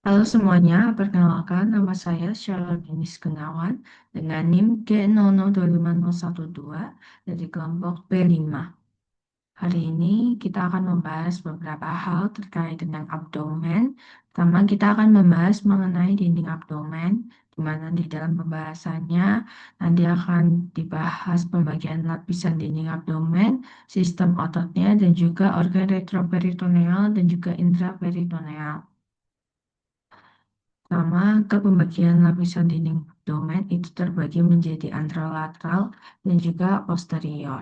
Halo semuanya, perkenalkan nama saya Charlotte Denis Gunawan dengan NIM G002512 dari kelompok B5. Hari ini kita akan membahas beberapa hal terkait dengan abdomen. Pertama, kita akan membahas mengenai dinding abdomen, di mana di dalam pembahasannya nanti akan dibahas pembagian lapisan dinding abdomen, sistem ototnya, dan juga organ retroperitoneal dan juga intraperitoneal. Pertama, ke pembagian lapisan dinding abdomen itu terbagi menjadi anterolateral dan juga posterior.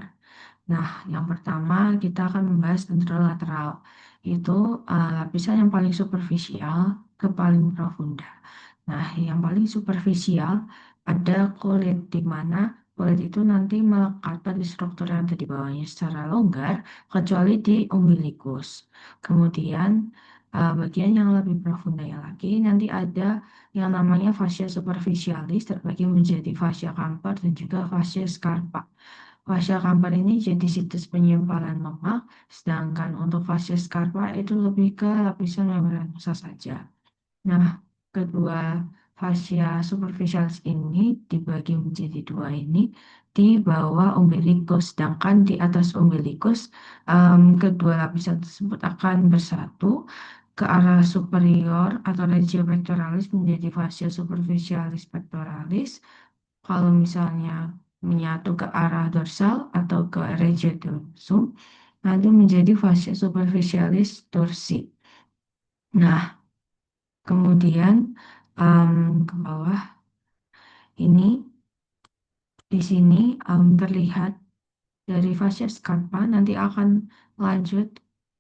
Nah, yang pertama kita akan membahas anterolateral. Itu lapisan yang paling superficial ke paling profunda. Nah, yang paling superficial ada kulit, di mana kulit itu nanti melekat pada struktur yang ada di bawahnya secara longgar, kecuali di umbilikus. Kemudian, bagian yang lebih profunda lagi, nanti ada yang namanya fascia superficialis, terbagi menjadi fascia Kampar dan juga fascia scarpa. Fascia Kampar ini jadi situs penyimpanan lemak, sedangkan untuk fascia scarpa itu lebih ke lapisan membranosa saja. Nah, kedua fascia superficialis ini dibagi menjadi dua ini di bawah umbilikus, sedangkan di atas umbilikus kedua lapisan tersebut akan bersatu ke arah superior atau regio pectoralis menjadi fascia superficialis pectoralis. Kalau misalnya menyatu ke arah dorsal atau ke regio dorsum, nanti menjadi fascia superficialis dorsi. Nah, kemudian ke bawah ini di sini terlihat dari fascia scarpa nanti akan lanjut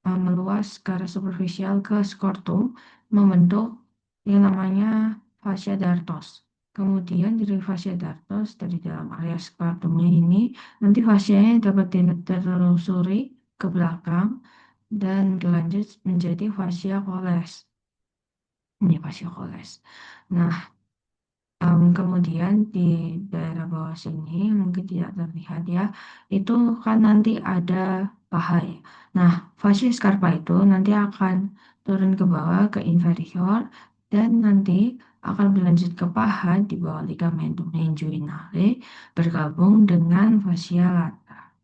meluas ke arah superficial ke scortum membentuk yang namanya fascia dartos. Kemudian dari fascia dartos dari dalam area scortumnya ini nanti fascianya dapat ditelusuri ke belakang dan berlanjut menjadi fascia coles. Ini fascia coles. Nah, kemudian di daerah bawah sini mungkin tidak terlihat ya, itu kan nanti ada paha ya. Nah, fascia scarpa itu nanti akan turun ke bawah ke inferior dan nanti akan berlanjut ke paha di bawah ligamentum inguinale bergabung dengan fascia lata.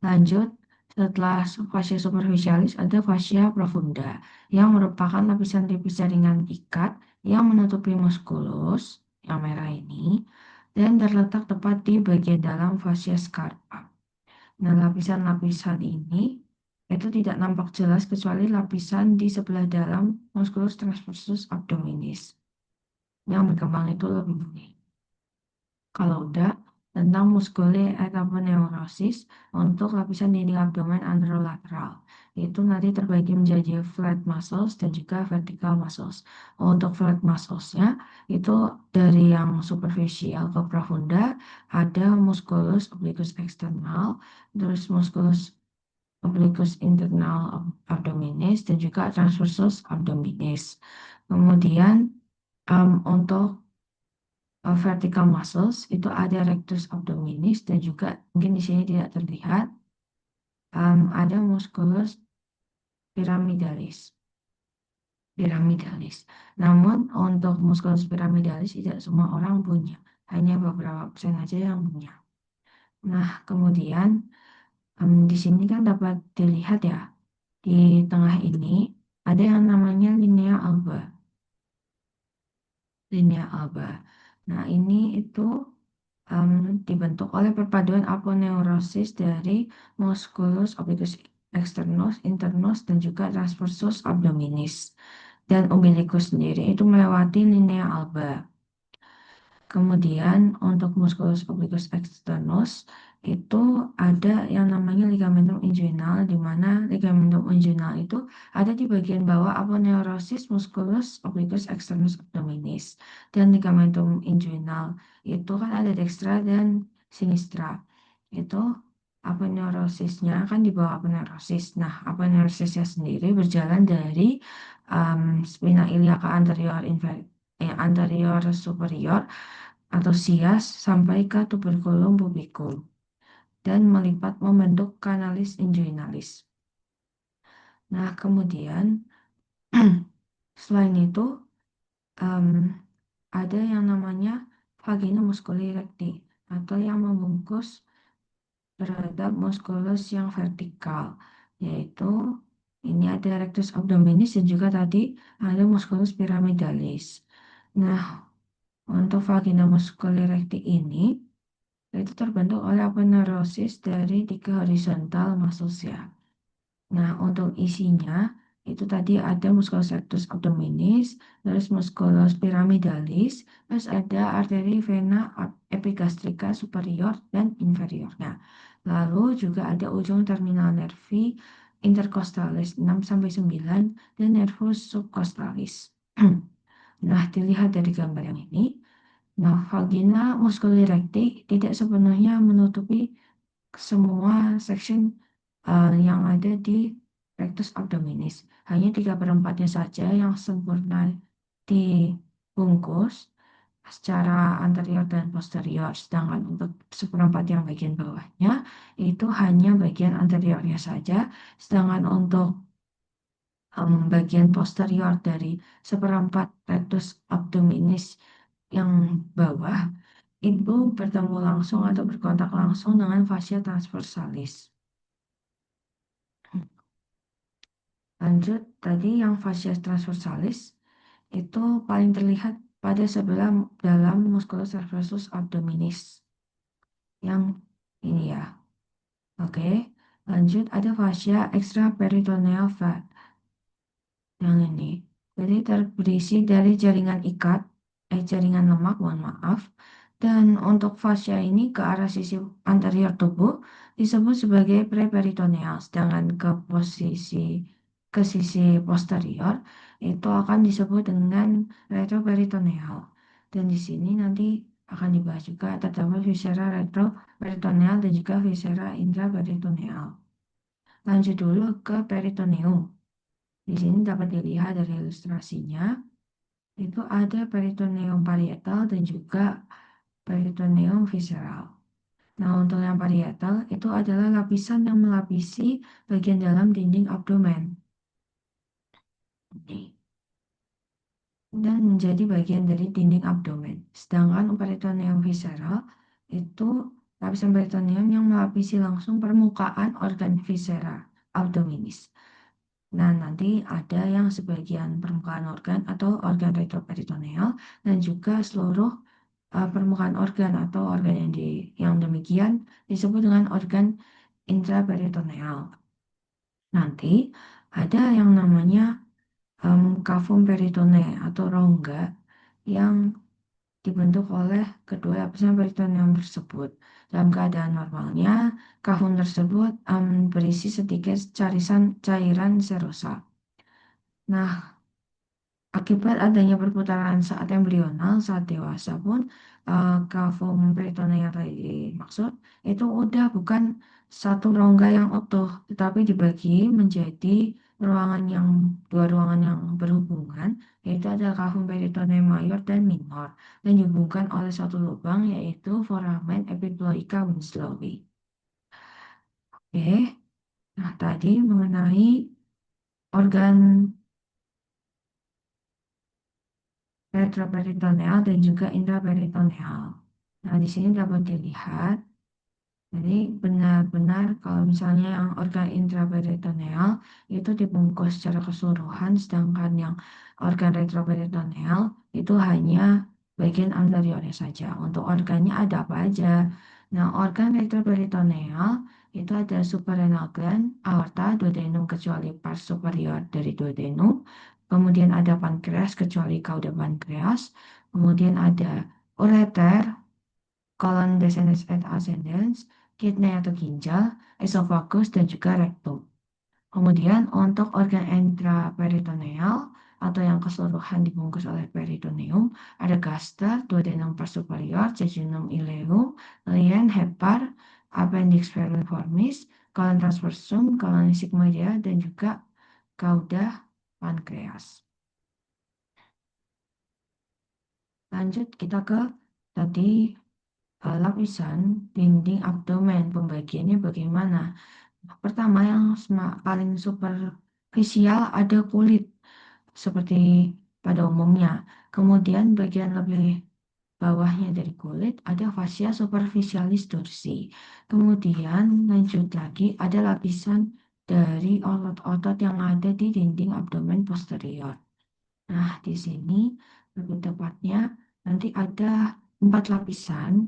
Lanjut, setelah fascia superficialis ada fascia profunda yang merupakan lapisan tipis jaringan ikat yang menutupi muskulus yang merah ini dan terletak tepat di bagian dalam fascia scarpa. Nah, lapisan-lapisan ini itu tidak nampak jelas kecuali lapisan di sebelah dalam musculus transversus abdominis yang berkembang itu lebih bening. Kalau udah tentang muskule ataponeurosis untuk lapisan dinding abdomen anterolateral. Itu nanti terbagi menjadi flat muscles dan juga vertical muscles. Untuk flat muscles-nya itu dari yang superficial ke profunda ada musculus obliquus external, terus musculus obliquus internal abdominis dan juga transversus abdominis. Kemudian untuk vertical muscles itu ada rectus abdominis dan juga mungkin di sini tidak terlihat ada musculus pyramidalis. Piramidalis. Namun untuk musculus pyramidalis tidak semua orang punya, hanya beberapa persen aja yang punya. Nah, kemudian di sini kan dapat dilihat ya, di tengah ini ada yang namanya linea alba. Linea alba. Nah, ini itu dibentuk oleh perpaduan aponeurosis dari musculus obliquus externus, internus, dan juga transversus abdominis. Dan umbilicus sendiri itu melewati linea alba. Kemudian untuk musculus obliquus externus itu ada yang namanya ligamentum inguinal, di mana ligamentum inguinal itu ada di bagian bawah aponeurosis musculus obliquus externus abdominis. Dan ligamentum inguinal itu kan ada dextra dan sinistra. Itu aponeurosisnya kan di bawah aponeurosis. Nah, aponeurosisnya sendiri berjalan dari spina iliaca anterior anterior superior atau sias sampai ke tuberculum pubicum dan melipat membentuk kanalis inguinalis. Nah, kemudian Selain itu, em, ada yang namanya vagina musculi recti atau yang membungkus terhadap musculus yang vertikal, yaitu ini ada rectus abdominis dan juga tadi ada musculus pyramidalis. Nah, untuk vagina musculi recti ini itu terbentuk oleh aponeurosis dari tiga horizontal muscles ya. Nah, untuk isinya itu tadi ada musculus rectus abdominis, terus musculus pyramidalis, terus ada arteri vena epigastrika superior dan inferior. Nah, lalu juga ada ujung terminal nervi intercostalis 6 sampai 9 dan nervus subcostalis. Nah, dilihat dari gambar yang ini. Nah, vagina musculi recti tidak sepenuhnya menutupi semua section yang ada di rectus abdominis. Hanya 3/4-nya saja yang sempurna dibungkus secara anterior dan posterior. Sedangkan untuk seperempat yang bagian bawahnya itu hanya bagian anteriornya saja. Sedangkan untuk bagian posterior dari seperempat rectus abdominis yang bawah itu bertemu langsung atau berkontak langsung dengan fascia transversalis. Lanjut, tadi yang fascia transversalis itu paling terlihat pada sebelah dalam musculus transversus abdominis yang ini ya. Oke, lanjut ada fascia extraperitoneal fat yang ini. Jadi terberisi dari jaringan ikat, jaringan lemak, mohon maaf. Dan untuk fascia ini ke arah sisi anterior tubuh disebut sebagai preperitoneal, sedangkan ke sisi posterior itu akan disebut dengan retroperitoneal. Dan di sini nanti akan dibahas juga terdapat viscera retroperitoneal dan juga viscera intraperitoneal. Lanjut dulu ke peritoneum. Di sini dapat dilihat dari ilustrasinya, itu ada peritoneum parietal dan juga peritoneum visceral. Nah, untuk yang parietal itu adalah lapisan yang melapisi bagian dalam dinding abdomen. Dan menjadi bagian dari dinding abdomen. Sedangkan peritoneum visceral itu lapisan peritoneum yang melapisi langsung permukaan organ viscera abdominis. Nah, nanti ada yang sebagian permukaan organ atau organ retroperitoneal dan juga seluruh permukaan organ atau organ yang demikian disebut dengan organ intraperitoneal. Nanti ada yang namanya kavum peritone atau rongga yang dibentuk oleh kedua lapisan peritoneum tersebut. Dalam keadaan normalnya, kavum tersebut berisi sedikit cairan serosa. Nah, akibat adanya perputaran saat embrional, saat dewasa pun kavum peritone yang tadi dimaksud itu udah bukan satu rongga yang utuh, tetapi dibagi menjadi dua ruangan yang berhubungan, yaitu ada kavum peritone mayor dan minor, dan dihubungkan oleh satu lubang yaitu foramen epiploica Winslowi. Oke, nah tadi mengenai organ retroperitoneal dan juga intraperitoneal. Nah, di sini dapat dilihat, jadi benar-benar kalau misalnya yang organ intraperitoneal itu dibungkus secara keseluruhan, sedangkan yang organ retroperitoneal itu hanya bagian anteriornya saja. Untuk organnya ada apa aja? Nah, organ retroperitoneal itu ada suprarenal gland, aorta, duodenum kecuali pars superior dari duodenum, kemudian ada pankreas kecuali kauda pankreas, kemudian ada ureter, colon descendens et ascendens, kidney atau ginjal, esophagus, dan juga rektum. Kemudian untuk organ intraperitoneal atau yang keseluruhan dibungkus oleh peritoneum, ada gaster, duodenum pars superior, jejunum ileum, lien, hepar, appendix falciformis, colon transversum, colon sigmoidea, dan juga cauda pankreas. Lanjut kita ke tadi lapisan dinding abdomen, pembagiannya bagaimana? Pertama yang paling superficial ada kulit. seperti pada umumnya. Kemudian bagian lebih bawahnya dari kulit ada fascia superficialis dorsi. Kemudian lanjut lagi ada lapisan dari otot-otot yang ada di dinding abdomen posterior. Nah, di sini lebih tepatnya nanti ada 4 lapisan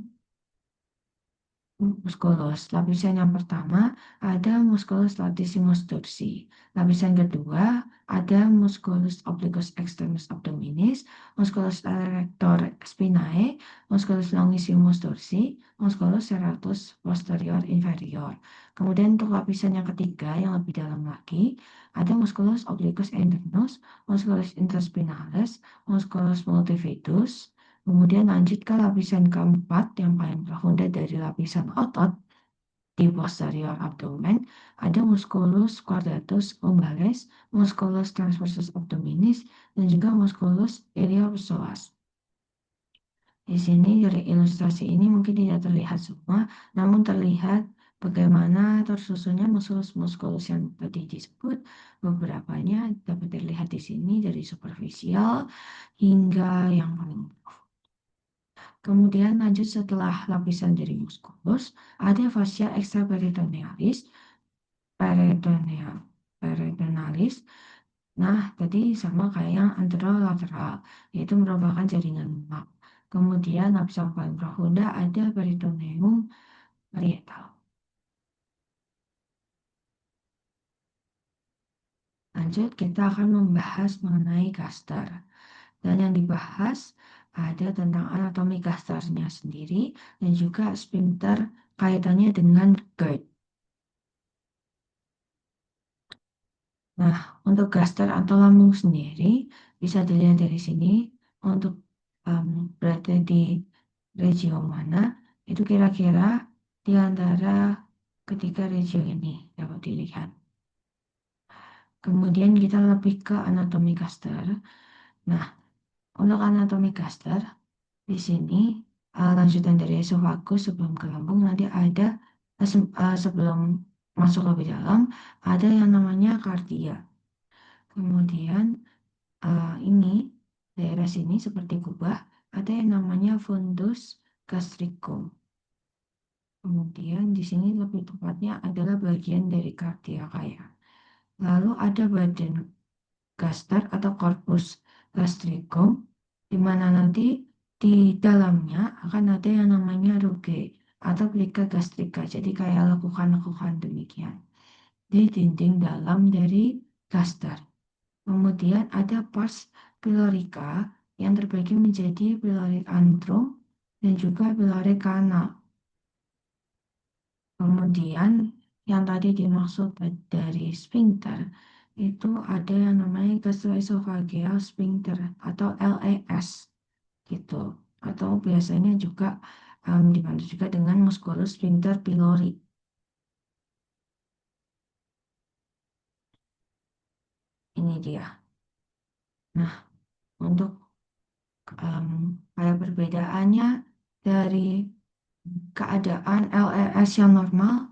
musculus. Lapisan yang pertama ada musculus latissimus dorsi. Lapisan kedua ada musculus obliquus externus abdominis, musculus erector spinae, musculus longissimus dorsi, musculus serratus posterior inferior. Kemudian untuk lapisan yang ketiga yang lebih dalam lagi ada musculus obliquus internus, musculus interspinalis, musculus multifidus. Kemudian lanjut ke lapisan keempat yang paling profunda dari lapisan otot di posterior abdomen, ada musculus quadratus umbilis, musculus transversus abdominis, dan juga musculus iliopsoas. Di sini dari ilustrasi ini mungkin tidak terlihat semua, namun terlihat bagaimana tersusunnya muskulus-muskulus yang tadi disebut. Beberapanya dapat terlihat di sini dari superficial hingga yang paling. Kemudian lanjut setelah lapisan dari muskulus, ada fascia extraperitonealis, peritonealis. Nah, tadi sama kayak yang anterolateral, yaitu merupakan jaringan lemak. Kemudian lapisan paling profunda ada peritoneum parietal. Lanjut, kita akan membahas mengenai gaster. Dan yang dibahas ada tentang anatomi gasternya sendiri dan juga sphincter kaitannya dengan GERD. Nah, untuk gaster atau lambung sendiri bisa dilihat dari sini untuk berada di regio mana itu kira-kira di antara ketiga regio ini dapat dilihat. Kemudian kita lebih ke anatomi gaster. Nah, untuk anatomi gaster di sini lanjutan dari esofagus sebelum ke lambung nanti ada sebelum masuk lebih dalam ada yang namanya kardia. Kemudian ini daerah sini seperti kubah ada yang namanya fundus gastricum. Kemudian di sini lebih tepatnya adalah bagian dari kardia kaya. Lalu ada badan gaster atau corpus gastricum, di mana nanti di dalamnya akan ada yang namanya rugae atau plika gastrika. Jadi kayak lekukan-lekukan demikian di dinding dalam dari gaster. Kemudian ada pars pilorica yang terbagi menjadi pilorik antrum dan juga pilorik kanal. Kemudian yang tadi dimaksud dari sphincter itu ada yang namanya gastroesophageal sphincter atau LES gitu. Atau biasanya juga dibantu juga dengan musculus sphincter pylori. Ini dia. Nah, untuk kayak perbedaannya dari keadaan LES yang normal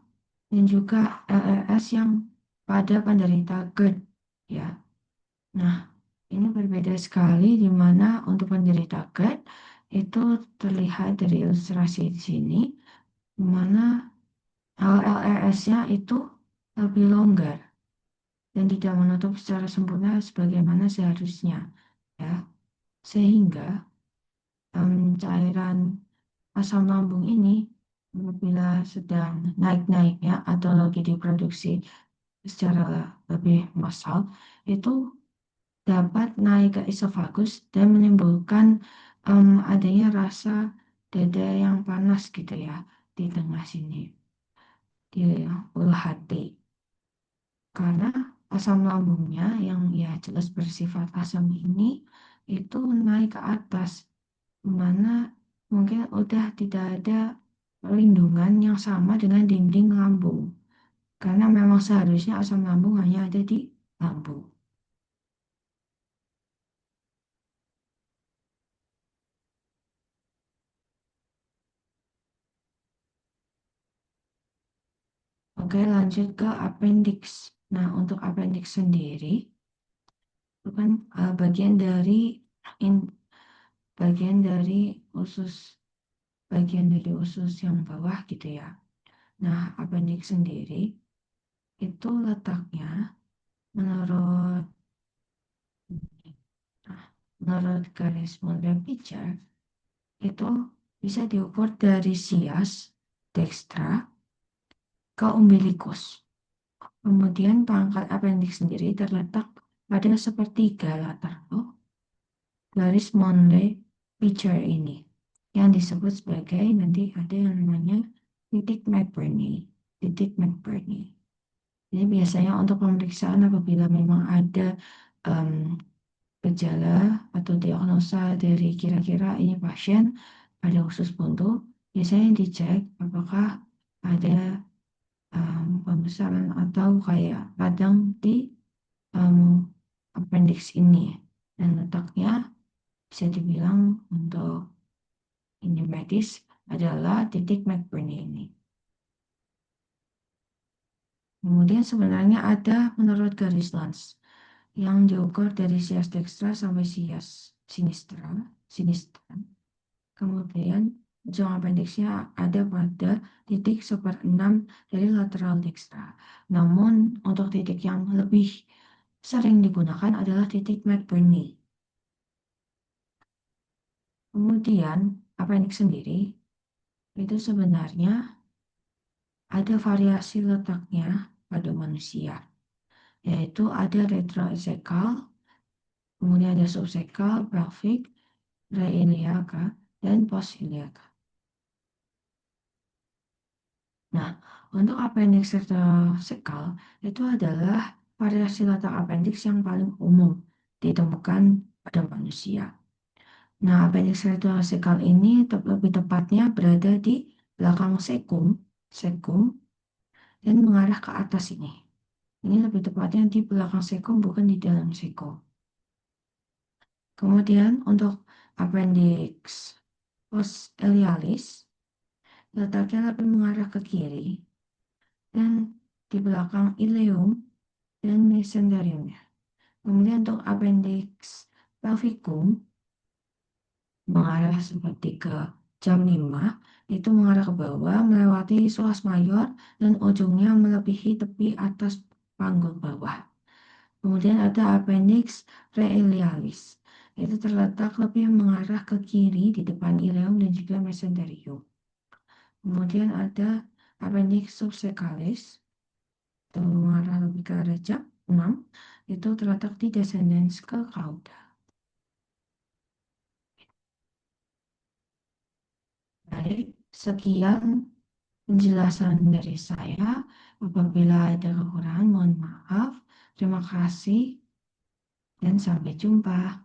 dan juga LES yang pada penderita GERD ya. Nah, ini berbeda sekali di mana untuk penderita GERD itu terlihat dari ilustrasi di sini di mana LES-nya itu lebih longgar dan tidak menutup secara sempurna sebagaimana seharusnya ya. Sehingga cairan asam lambung ini apabila sedang naik-naiknya atau lagi diproduksi secara lebih massal itu dapat naik ke esofagus dan menimbulkan adanya rasa dada yang panas gitu ya di tengah sini di ulu hati karena asam lambungnya yang ya jelas bersifat asam ini itu naik ke atas mana mungkin udah tidak ada perlindungan yang sama dengan dinding lambung karena memang seharusnya asam lambung hanya ada di lambung. Oke, lanjut ke appendix. Nah, untuk appendix sendiri kan bagian dari in- bagian dari usus yang bawah gitu ya. Nah, appendix sendiri itu letaknya menurut nah, menurut garis model picture itu bisa diukur dari sias dekstra ke umbilikus. Kemudian pangkal appendix sendiri terletak pada sepertiga lateral garis Monday picture ini yang disebut sebagai nanti ada yang namanya titik McBurney. Titik McBurney. Ini biasanya untuk pemeriksaan apabila memang ada em, gejala atau diagnosa dari kira-kira ini pasien pada usus buntu, biasanya dicek apakah ada pembesaran atau kayak radang di em, appendix ini. Dan letaknya bisa dibilang untuk ini medis adalah titik McBurney ini. Kemudian sebenarnya ada menurut garis Lens yang diukur dari sias dekstra sampai sias sinistra. sinistra. Kemudian ujung apendiksnya ada pada titik 1/6 dari lateral dekstra. Namun untuk titik yang lebih sering digunakan adalah titik McBurney. Kemudian appendix sendiri itu sebenarnya ada variasi letaknya pada manusia, yaitu ada retroasekal, kemudian ada subsekal, pelvic, reiliaca, dan postiliaca. Nah, untuk appendix retrosekal itu adalah variasi letak appendix yang paling umum ditemukan pada manusia. Nah, appendix retrosekal ini lebih tepatnya berada di belakang sekum, dan mengarah ke atas ini. Ini lebih tepatnya di belakang sekum, bukan di dalam sekum. Kemudian untuk appendix posterialis, letaknya lebih mengarah ke kiri dan di belakang ileum dan mesenteriumnya. Kemudian untuk appendix pelvicum mengarah seperti ke jam 5, itu mengarah ke bawah melewati psoas mayor dan ujungnya melebihi tepi atas panggul bawah. Kemudian ada appendix reilialis. Itu terletak lebih mengarah ke kiri di depan ileum dan juga mesenterium. Kemudian ada appendix subsecalis, itu mengarah lebih ke arah jam 6, itu terletak di descendens ke cauda. Baik, sekian penjelasan dari saya. Apabila ada kekurangan, mohon maaf. Terima kasih dan sampai jumpa.